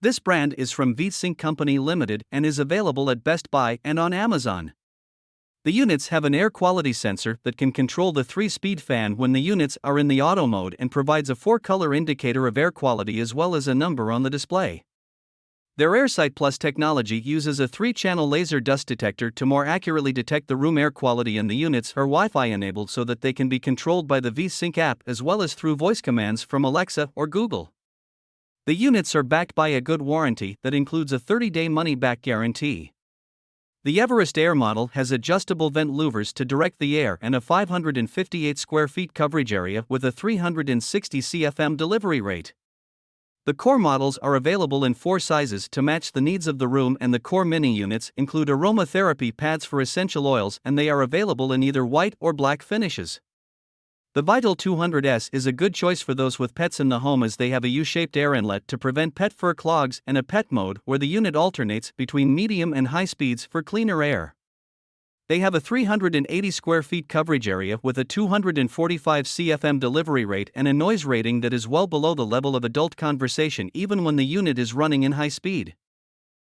This brand is from VSync Company Limited and is available at Best Buy and on Amazon. The units have an air quality sensor that can control the 3-speed fan when the units are in the auto mode and provides a 4-color indicator of air quality as well as a number on the display. Their AirSight Plus technology uses a 3-channel laser dust detector to more accurately detect the room air quality, and the units are Wi-Fi enabled so that they can be controlled by the VSync app as well as through voice commands from Alexa or Google. The units are backed by a good warranty that includes a 30-day money-back guarantee. The EverestAir model has adjustable vent louvers to direct the air and a 558 square feet coverage area with a 360 CFM delivery rate. The Core models are available in 4 sizes to match the needs of the room, and the Core Mini units include aromatherapy pads for essential oils, and they are available in either white or black finishes. The Vital 200S is a good choice for those with pets in the home, as they have a U-shaped air inlet to prevent pet fur clogs and a pet mode where the unit alternates between medium and high speeds for cleaner air. They have a 380 square feet coverage area with a 245 CFM delivery rate and a noise rating that is well below the level of adult conversation even when the unit is running in high speed.